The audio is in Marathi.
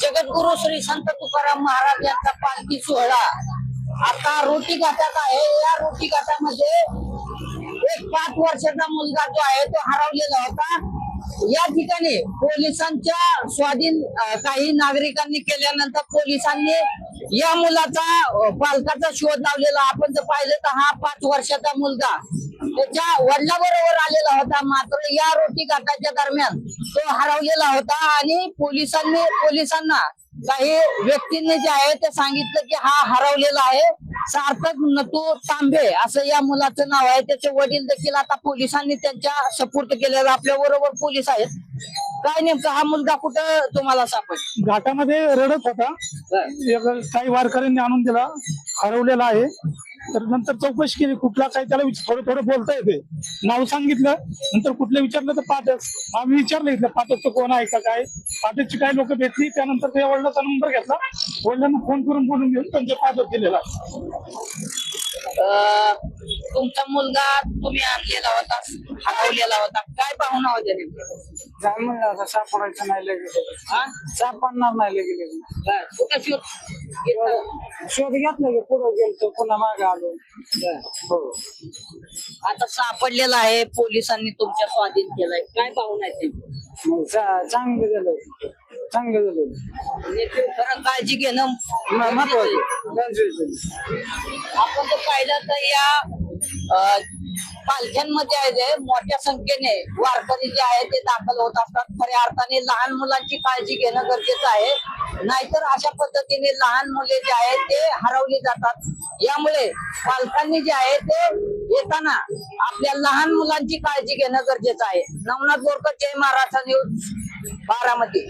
जगद्गुरु श्री संत तुकाराम महाराज यांचा पालखी सोहळा आता रोटी घाटात आहे। या रोटी घाटामध्ये एक 5 वर्षाचा मुलगा जो आहे तो हरवलेला होता। या ठिकाणी पोलिसांच्या स्वाधीन काही नागरिकांनी केल्यानंतर पोलिसांनी या मुलाचा पालकाचा शोध लावलेला। आपण जर पाहिलं तर हा 5 वर्षाचा मुलगा त्याच्या वडिलांबरोबर आलेला होता, मात्र या रोटी घाटाच्या दरम्यान तो हरवलेला होता आणि पोलिसांना काही व्यक्तींनी जे आहे ते सांगितलं की हा हरवलेला आहे। सार्थक नटू तांबे असं या मुलाचं नाव आहे। त्याचे वडील देखील आता पोलिसांनी त्यांच्या सुपूर्द केलेला। आपल्या बरोबर पोलीस आहेत। काय नेमकं हा मुलगा कुठं तुम्हाला सापडला? घाटामध्ये रडत होता, काही वारकऱ्यांनी आणून दिला, हरवलेला आहे। तर नंतर चौकशी केली, कुठला काही त्याला थोडं थोडं बोलता येते, नाव सांगितलं। नंतर कुठलं विचारलं तर पाटस, आम्ही विचारलं इथलं पाटस कोण आहे का काय। पाटसची काही लोक भेटली, त्यानंतर त्या वडिलांचा नंबर घेतला, वडिलांना फोन करून बोलून घेऊन त्यांच्या पाटस दिलेला। तुमचा मुलगा तुम्ही आणलेला होता, हरवलेला होता, काय पाहुणा होते नेमकं? काय म्हणलं सापडायचं नाही लगेच, सापडणार नाही लगेच। कुठं शोध घेतला की पुढे गेलो, पुन्हा मागे आलो। हो, आता सापडलेला आहे, पोलिसांनी तुमच्या स्वाधीन केलाय, काय पाहुणा आहे ते? चांगलं झालं, चांगलं झालं। खरं काळजी घेणं महत्वाचं। आपण जर पाहिलं तर या पालख्यांमध्ये आहे जे मोठ्या संख्येने वारकरी जे आहे ते दाखल होत असतात। खऱ्या अर्थाने लहान मुलांची काळजी घेणं गरजेचं आहे, नाहीतर अशा पद्धतीने लहान मुले जे आहेत ते हरवली जातात। यामुळे पालकांनी जे आहे ते येताना आपल्या लहान मुलांची काळजी घेणं गरजेचं आहे। नवनाथ बोरकर, जय महाराष्ट्र न्यूज, बारामती।